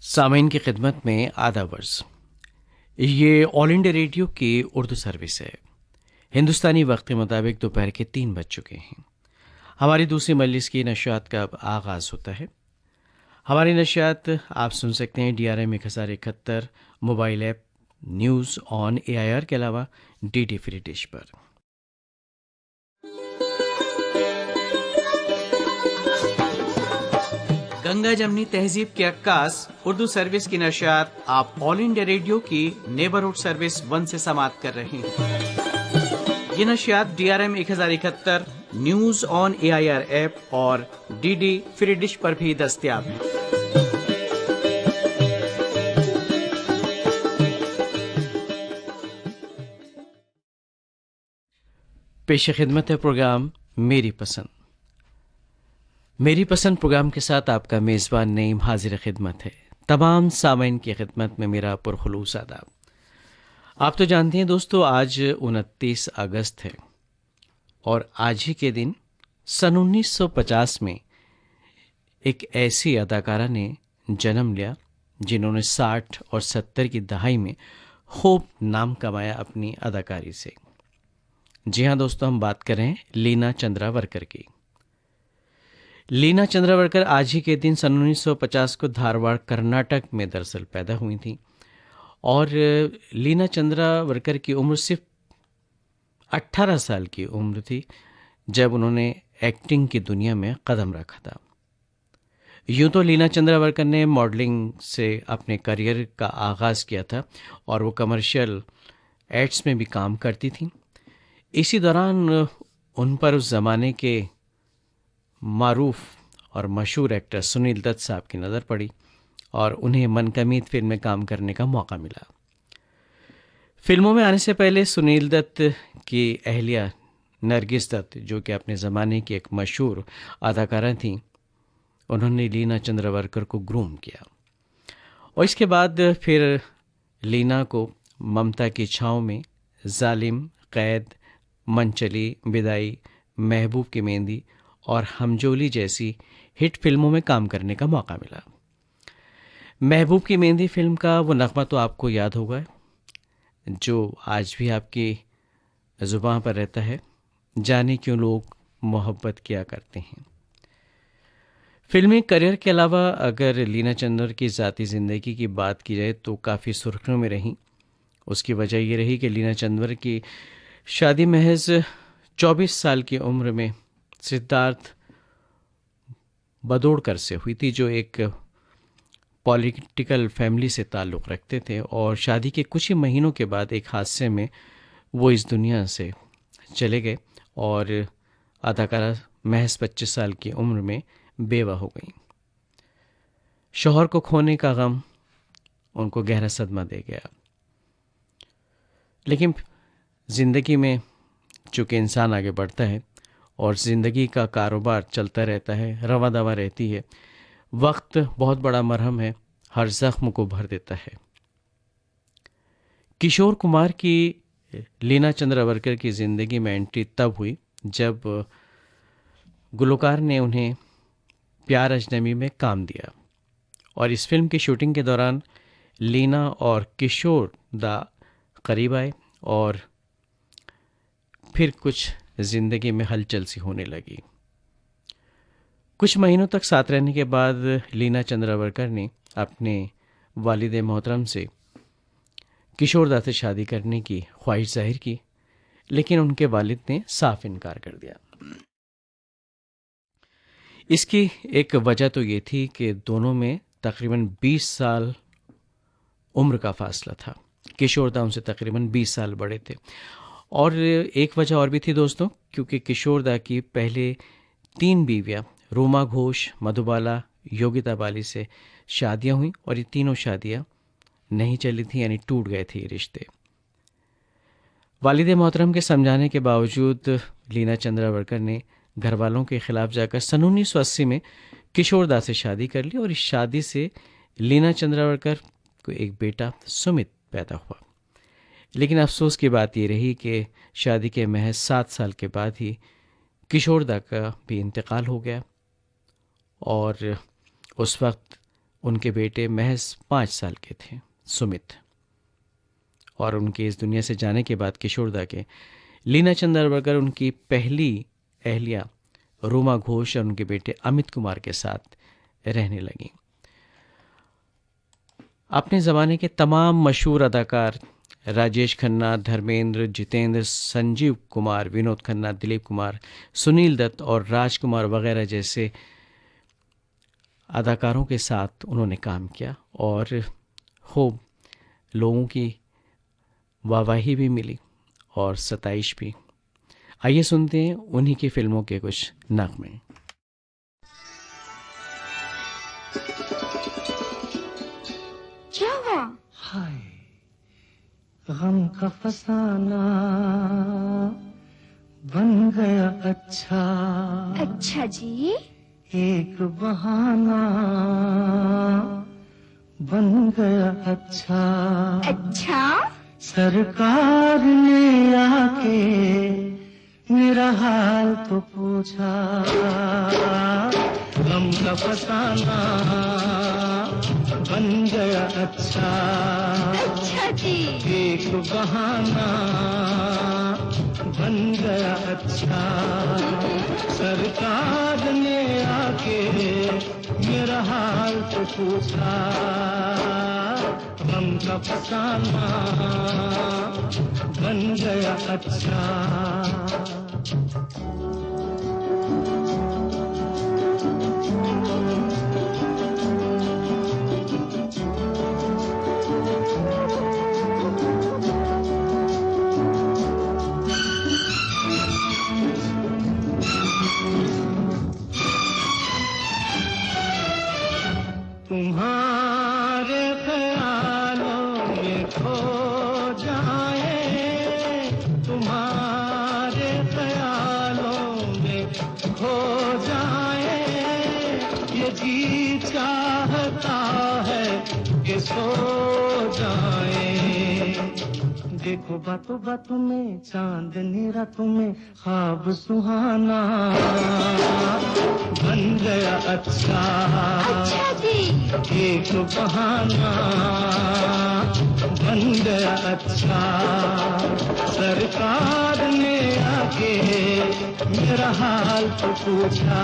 सामीन की खिदमत में आदाब अर्ज़। ये ऑल इंडिया रेडियो की उर्दू सर्विस है। हिंदुस्तानी वक्त के मुताबिक दोपहर के 3 बज चुके हैं। हमारी दूसरी मजलिस की नशियात का अब आगाज़ होता है। हमारी नशियात आप सुन सकते हैं DRM 1071 mobile app, news on AIR के अलावा DD फ्री डिश पर। गंगा जमनी तहजीब के अक्कास उर्दू सर्विस की नशियात आप ऑल इंडिया रेडियो की नेबरहुड सर्विस 1 से समाप्त कर रहे हैं। ये नशियात DRM 1071 news on AIR app और DD फ्री डिश पर भी दस्तयाब है। पेश खिदमत है प्रोग्राम मेरी पसंद। मेरी पसंद प्रोग्राम के साथ आपका मेज़बान नईम हाजिर खिदमत है। तमाम सामीन की खिदमत में मेरा पुरखुलूस आदाब। आप तो जानते हैं दोस्तों, आज 29 अगस्त है और आज ही के दिन सन 1950 में एक ऐसी अदाकारा ने जन्म लिया जिन्होंने 60 और 70 की दहाई में खूब नाम कमाया अपनी अदाकारी से। जी हाँ दोस्तों, हम बात कर रहे हैं लीना चंद्रावरकर की। लीना चंद्रावरकर आज ही के दिन सन 1950 को धारवाड़ कर्नाटक में दरअसल पैदा हुई थी और लीना चंद्रावरकर की उम्र सिर्फ 18 साल की उम्र थी जब उन्होंने एक्टिंग की दुनिया में कदम रखा था। यूँ तो लीना चंद्रावरकर ने मॉडलिंग से अपने करियर का आगाज़ किया था और वो कमर्शियल एड्स में भी काम करती थी। इसी दौरान उन पर उस ज़माने के मारूफ और मशहूर एक्टर सुनील दत्त साहब की नज़र पड़ी और उन्हें मनकमीत फिल्म में काम करने का मौका मिला। फिल्मों में आने से पहले सुनील दत्त की अहलिया नरगिस दत्त, जो कि अपने ज़माने की एक मशहूर अदाकारा थीं, उन्होंने लीना चंद्रावरकर को ग्रूम किया और इसके बाद फिर लीना को ममता की छाँव में, जालिम, कैद, मनचली, विदाई, महबूब की मेहंदी और हमजोली जैसी हिट फिल्मों में काम करने का मौका मिला। महबूब की मेहंदी फिल्म का वो नगमा तो आपको याद होगा जो आज भी आपकी ज़ुबान पर रहता है, जाने क्यों लोग मोहब्बत किया करते हैं। फिल्मी करियर के अलावा अगर लीना चंद्र की ज़ाती ज़िंदगी की बात की जाए तो काफ़ी सुर्खियों में रहीं। उसकी वजह ये रही कि लीना चंद्र की शादी महज 24 साल की उम्र में सिद्धार्थ बदोड़कर से हुई थी, जो एक पॉलिटिकल फैमिली से ताल्लुक़ रखते थे और शादी के कुछ ही महीनों के बाद एक हादसे में वो इस दुनिया से चले गए और अदाकारा महज 25 साल की उम्र में बेवा हो गई। शौहर को खोने का गम उनको गहरा सदमा दे गया, लेकिन ज़िंदगी में चूँकि इंसान आगे बढ़ता है और ज़िंदगी का कारोबार चलता रहता है, रवा दवा रहती है, वक्त बहुत बड़ा मरहम है, हर ज़ख्म को भर देता है। किशोर कुमार की लीना चंद्रावरकर की ज़िंदगी में एंट्री तब हुई जब गुलकार ने उन्हें प्यार अजनबी में काम दिया और इस फिल्म की शूटिंग के दौरान लीना और किशोर दा करीब आए और फिर कुछ ज़िंदगी में हलचल सी होने लगी। कुछ महीनों तक साथ रहने के बाद लीना चंद्रावरकर ने अपने वालिद मोहतरम से किशोर दा से शादी करने की ख्वाहिश जाहिर की, लेकिन उनके वालिद ने साफ इनकार कर दिया। इसकी एक वजह तो ये थी कि दोनों में तकरीबन 20 साल उम्र का फासला था। किशोर दा उनसे तकरीबन 20 साल बड़े थे और एक वजह और भी थी दोस्तों, क्योंकि किशोर दा की पहले 3 बीवियाँ रूमा घोष, मधुबाला, योगिता बाली से शादियां हुई और ये तीनों शादियां नहीं चली थी, यानी टूट गए थे ये रिश्ते। वालिद मोहतरम के समझाने के बावजूद लीना चंद्रावरकर ने घर वालों के खिलाफ जाकर सन 1980 में किशोर दा से शादी कर ली और इस शादी से लीना चंद्रावरकर को एक बेटा सुमित पैदा हुआ। लेकिन अफसोस की बात ये रही कि शादी के महज 7 साल के बाद ही किशोर दा का भी इंतकाल हो गया और उस वक्त उनके बेटे महज 5 साल के थे, सुमित। और उनके इस दुनिया से जाने के बाद किशोरदा के लीना चंदावरकर उनकी पहली अहलिया रूमा घोष और उनके बेटे अमित कुमार के साथ रहने लगी। अपने ज़माने के तमाम मशहूर अदाकार राजेश खन्ना, धर्मेंद्र, जितेंद्र, संजीव कुमार, विनोद खन्ना, दिलीप कुमार, सुनील दत्त और राजकुमार वगैरह जैसे अदाकारों के साथ उन्होंने काम किया और खूब लोगों की वाहवाही भी मिली और सताइश भी। आइए सुनते हैं उन्हीं की फिल्मों के कुछ नगमे। क्या हुआ? हाय गम का फसाना बन गया अच्छा। अच्छा जी। एक बहाना बन गया अच्छा। अच्छा? सरकार ने आके मेरा हाल तो पूछा। गम का फसाना बन गया अच्छा। अच्छा जी। एक बहाना बन गया अच्छा। सरकार ने आके मेरा हाल तो पूछा। गम का फसाना बन गया अच्छा। तुम्हारे ख्यालों में खो जाए, तुम्हारे ख्यालों में खो जाए, ये जी चाहता है कि सो जाए। देखो बातों बातों में चांदनी रातों में ख्वाब सुहाना बन गया अच्छा। अच्छा जी। एक बहाना बन गया अच्छा। सरकार ने आके मेरा हाल तो पूछा।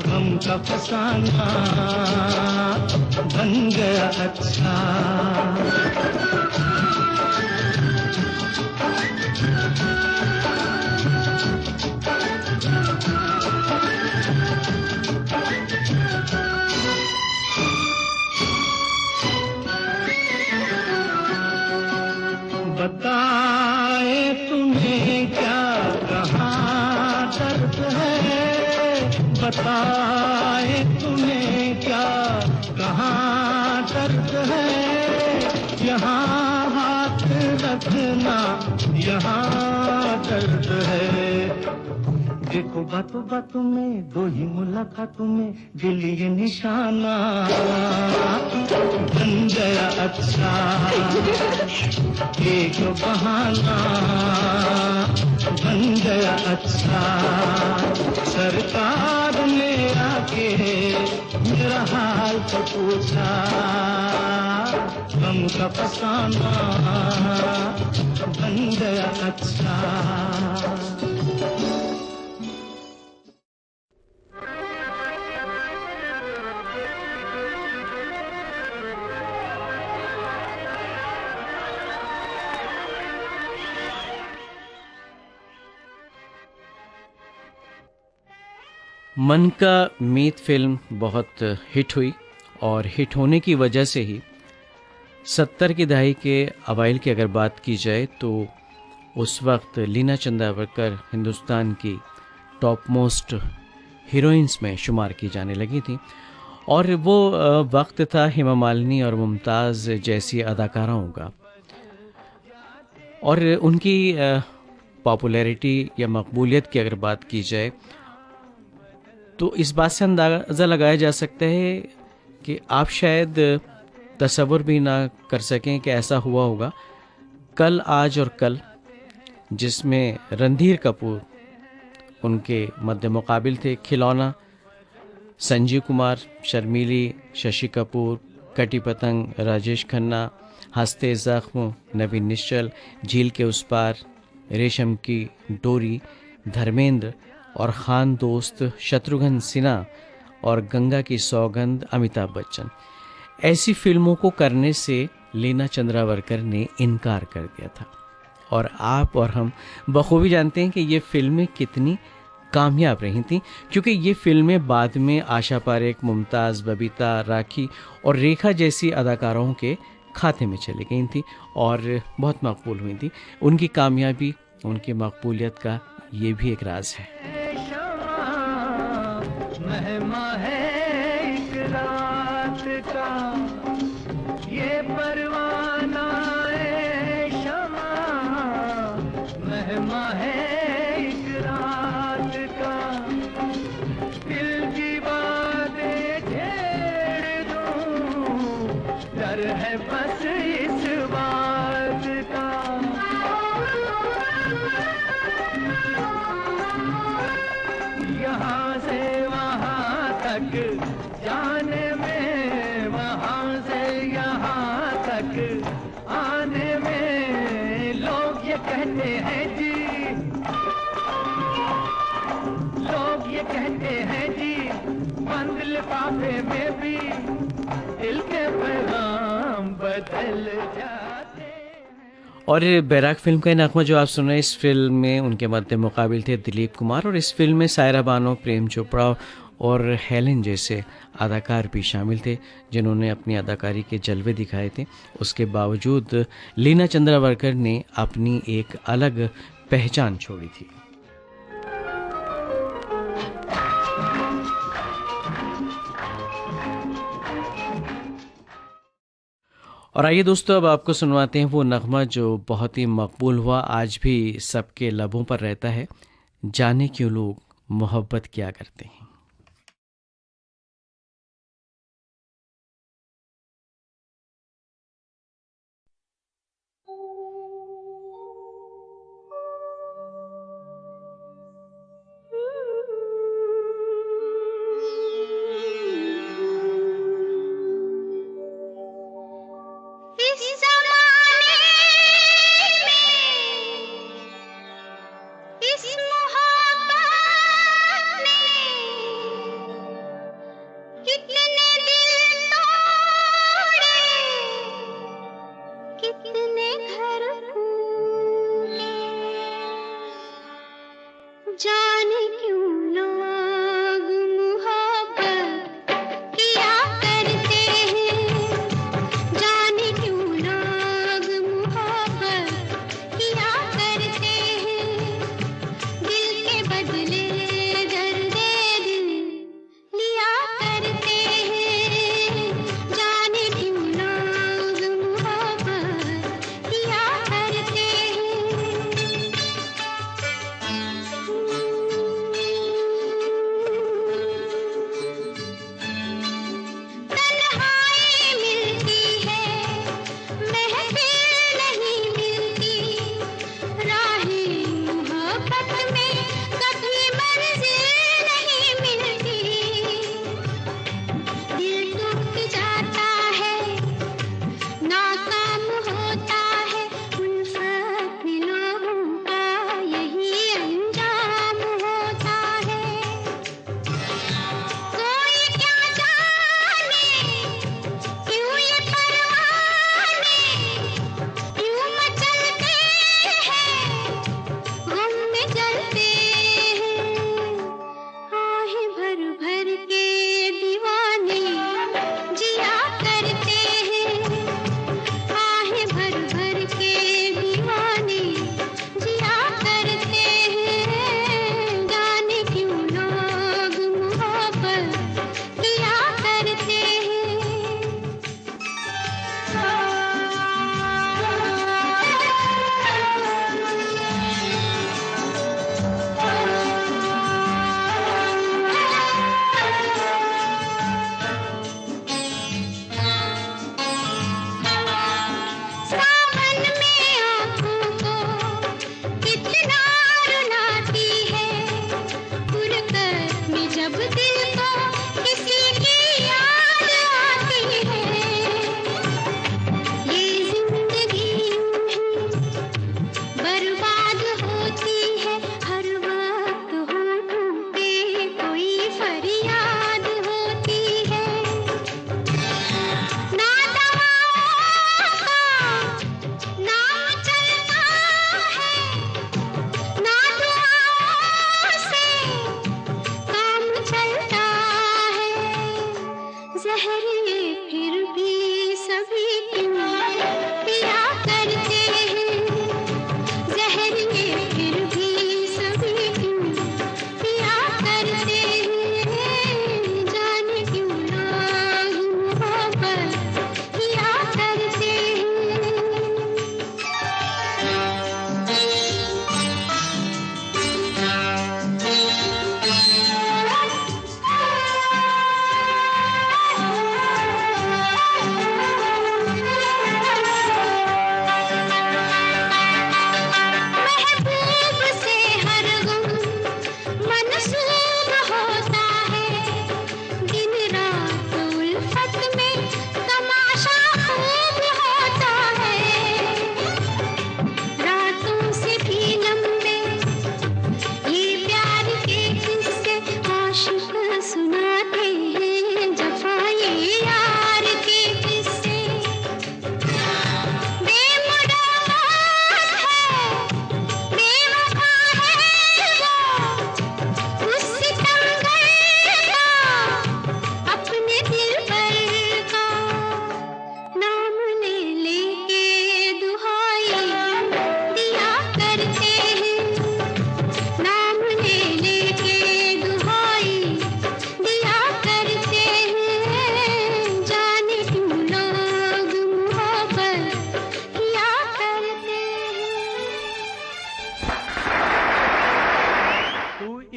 गम का फसाना बन गया अच्छा। बताए तुम्हें क्या कहाँ दर्द है, बताए तुम्हें क्या कहाँ दर्द है। यहाँ हाथ रखना यहाँ दर्द है। देखो बातों बातों में दो ही मुलाकातों में दिल ये निशाना बन गया अच्छा। एक बहाना बन गया अच्छा। सरकार ने आके मेरा हाल तो पूछा। गम का फसाना बन गया अच्छा। मन का मीत फिल्म बहुत हिट हुई और हिट होने की वजह से ही 70 की दहाई के अवाइल की अगर बात की जाए तो उस वक्त लीना चंदावरकर हिंदुस्तान की टॉप मोस्ट हीरोइंस में शुमार की जाने लगी थी। और वो वक्त था हेमा मालिनी और मुमताज़ जैसी अदाकाराओं का। और उनकी पॉपुलैरिटी या मकबूलियत की अगर बात की जाए तो इस बात से अंदाज़ा लगाया जा सकता है कि आप शायद तसव्वुर भी ना कर सकें कि ऐसा हुआ होगा। कल, आज और कल, जिसमें रणधीर कपूर उनके मद्दे मुकाबिल थे, खिलौना संजीव कुमार, शर्मीली, शशि कपूर, कटी पतंग, राजेश खन्ना, हंसते जख्म, नवीन निश्चल, झील के उस पार, रेशम की डोरी, धर्मेंद्र और खान दोस्त, शत्रुघ्न सिन्हा और गंगा की सौगंध अमिताभ बच्चन। ऐसी फिल्मों को करने से लीना चंद्रावरकर ने इनकार कर दिया था और आप और हम बखूबी जानते हैं कि ये फिल्में कितनी कामयाब रही थीं, क्योंकि ये फिल्में बाद में आशा पारेख, मुमताज़, बबीता, राखी और रेखा जैसी अदाकारों के खाते में चली गई थी और बहुत मकबूल हुई थी। उनकी कामयाबी, उनकी मकबूलियत का ये भी एक राज है। मेहमा है एक रात का, ये परवाना है शमा, मेहमा है एक रात का, दिल की बातें छेड़ दूं, डर है बस इस बात का। यहाँ से वहाँ तक जाने में, वहाँ से यहाँ तक आने में, लोग ये कहते हैं जी, लोग ये कहते हैं जी, बंद लिफाफे में भी दिल के पैगाम बदल जाते हैं। और बैराग फिल्म का नगमा जो आप सुन रहे हैं, इस फिल्म में उनके मद्दे मुकाबिल थे दिलीप कुमार और इस फिल्म में सायरा बानो, प्रेम चोपड़ा और हेलेन जैसे अदाकार भी शामिल थे जिन्होंने अपनी अदाकारी के जलवे दिखाए थे। उसके बावजूद लीना चंद्रावरकर ने अपनी एक अलग पहचान छोड़ी थी। और आइए दोस्तों, अब आपको सुनवाते हैं वो नगमा जो बहुत ही मकबूल हुआ, आज भी सबके लबों पर रहता है, जाने क्यों लोग मोहब्बत क्या करते हैं। इस ज़माने में, इस मोहब्बत ने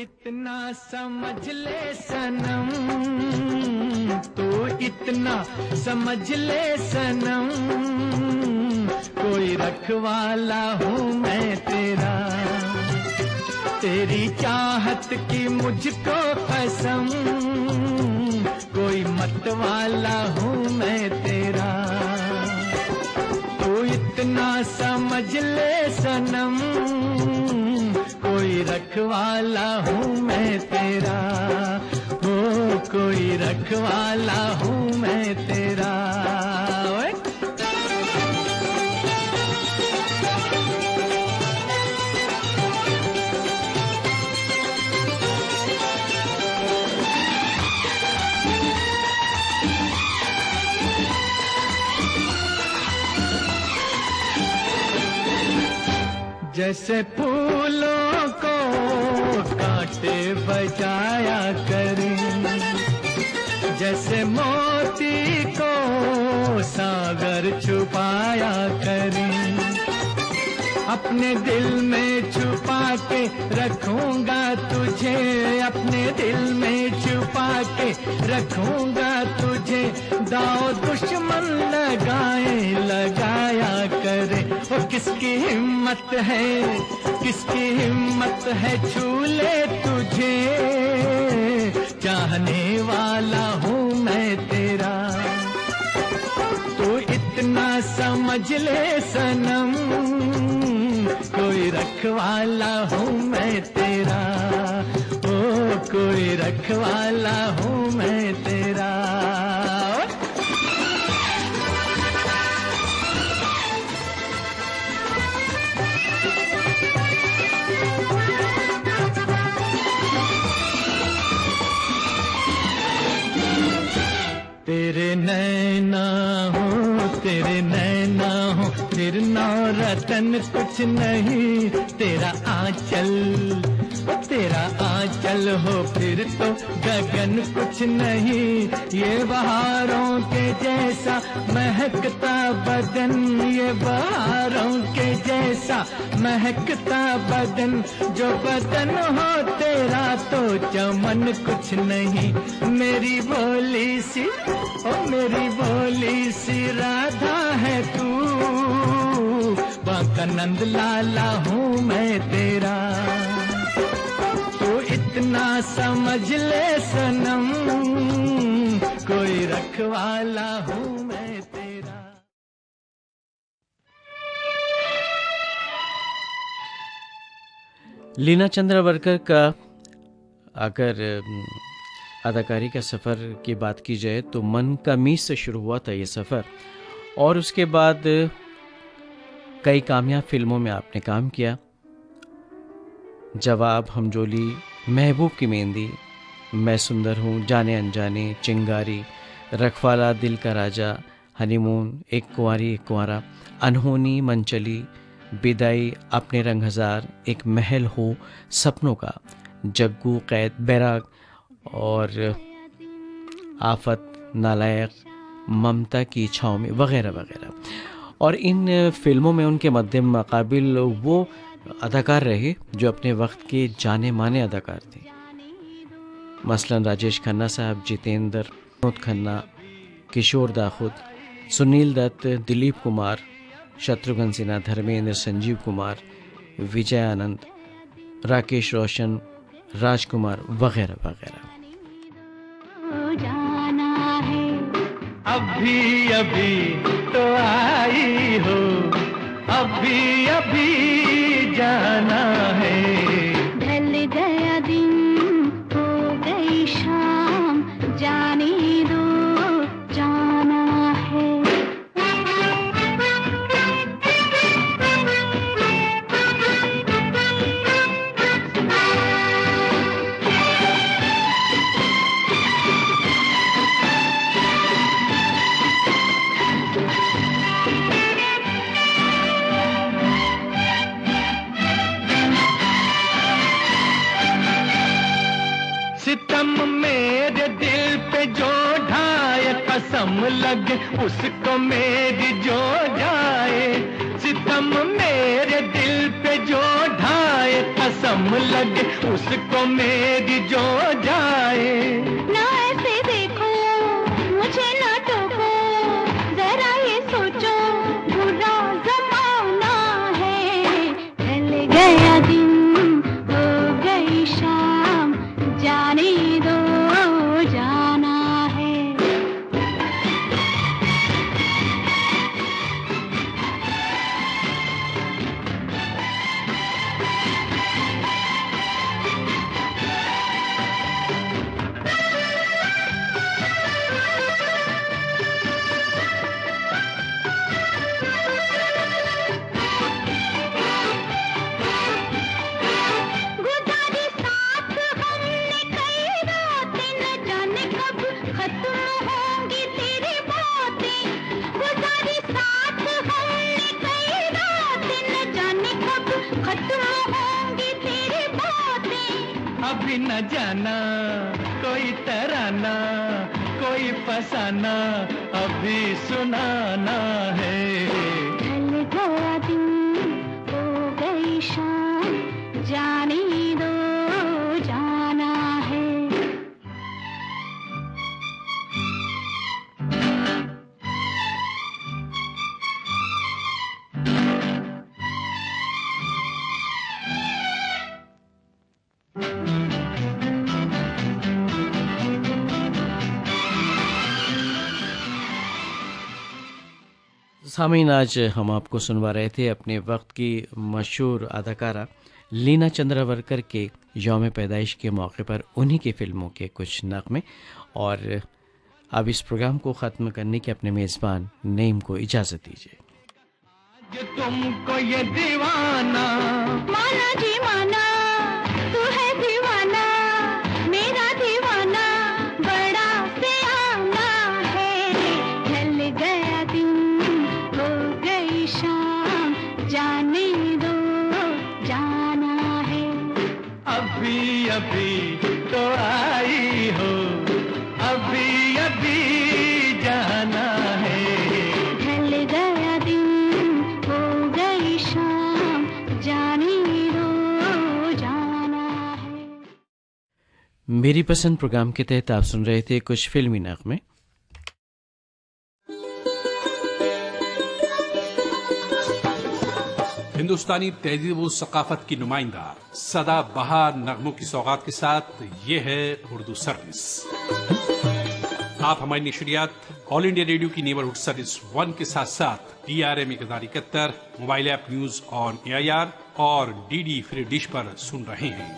इतना समझ ले सनम, तू इतना समझ ले सनम, कोई रखवाला हूँ मैं तेरा, तेरी चाहत की मुझको कसम, कोई मतवाला हूँ मैं तेरा, तू इतना समझ ले सनम, कोई रखवाला हूँ मैं तेरा, ओ कोई रखवाला हूँ मैं तेरा। ओए जैसे फूलों को कांटे बजाया करें, जैसे मोती को सागर छुपाया करें, अपने दिल में छुपा के रखूंगा तुझे, अपने दिल में छुपा के रखूंगा तुझे, दाव दुश्मन लगाया करे, ओ किसकी हिम्मत है, किसकी हिम्मत है छू ले तुझे, चाहने वाला हूँ मैं तेरा, तू इतना समझ ले सनम, कोई रखवाला हूँ मैं तेरा, ओ कोई रखवाला हूँ मैं तेरा। तेरे नैना हो, तेरे नैना हो, फिर नौ रतन कुछ नहीं, तेरा आंचल, तेरा आंचल हो फिर तो गगन कुछ नहीं, ये बहारों के जैसा महकता बदन, ये बहारों के जैसा महकता बदन, जो बदन हो तेरा तो चमन कुछ नहीं, मेरी भोली सी, ओ मेरी भोली सी राधा है तू, बांका नंद लाला हूँ मैं तेरा, तू इतना समझ ले सनम, कोई रखवाला हूँ मैं तेरा। लीना चंद्रावरकर का अगर अदाकारी का सफ़र की बात की जाए तो मन का मीत से शुरू हुआ था ये सफ़र, और उसके बाद कई कामयाब फिल्मों में आपने काम किया, जवाब, हमजोली, महबूब की मेहंदी, मैं सुंदर हूँ, जाने अनजाने, चिंगारी, रखवाला, दिल का राजा, हनीमून, एक कुंवारी एक कुंवारा, अनहोनी, मनचली, बिदाई, अपने रंग हजार, एक महल हो सपनों का, जग्गू, कैद, बैराग और आफत, नालायक, ममता की छाँव में, वगैरह वगैरह। और इन फिल्मों में उनके मद्दे मुकाबिल वो अदाकार रहे जो अपने वक्त के जाने माने अदाकार थे, मसलन राजेश खन्ना साहब, जितेंद्र, विनोद खन्ना, किशोर दा खुद, सुनील दत्त, दिलीप कुमार, शत्रुघ्न सिन्हा, धर्मेंद्र, संजीव कुमार, विजय आनंद, राकेश रोशन, राजकुमार, वगैरह वगैरह। अभी अभी तो आई हो, अभी अभी जाना है, ढल गया दिन हो गई शाम, जाने दो जाना है। सितम मेरे दिल पे जो ढाए, कसम लगे उसको मेरी जो जाए, सितम मेरे दिल पे जो ढाए, कसम कम लगे उसको मेरी जो जाए। ना ऐसे देखो मुझे ना टोको, जरा ये सोचो बुरा जमाना है। ढल गया दिन हो गई शाम, जाने दो जाना है। गुजारी साथ हमने कई रातें, न जाने कब खत्म होंगी तेरी बातें। गुजारी साथ हमने कई रातें, न जाने कब खत्म होंगी तेरी बातें। अभी न जाना कोई तराना, कोई फसाना अभी सुनाना है। ढल गया दिन हो गई शाम, जाने दो जाना है। सामीन, आज हम आपको सुनवा रहे थे अपने वक्त की मशहूर अदाकारा लीना चंद्रावरकर के यौम पैदाइश के मौके पर उन्हीं की फिल्मों के कुछ नगमे। और अब इस प्रोग्राम को ख़त्म करने के अपने मेज़बान नईम को इजाज़त दीजिए। आज तुमको ये दीवाना माना जी माना, तू है दीवाना, मेरा दीवाना बड़ा सियाना है। ढल गया दिन हो गई शाम, जाने दो जाना है। अभी अभी तो आई हो, अभी अभी जाना है। ढल गया दिन हो गई शाम, जाने दो जाना है। मेरी पसंद प्रोग्राम के तहत आप सुन रहे थे कुछ फिल्मी नगमे। हिंदुस्तानी तहजीब और सकाफत की नुमाइंदा सदा बहार नगमों की सौगात के साथ ये है उर्दू सर्विस। आप हमारी नशरियात ऑल इंडिया रेडियो की नेबरहुड सर्विस 1 के साथ साथ DRM 1071, mobile app news on AIR और DD फ्री डिश पर सुन रहे हैं।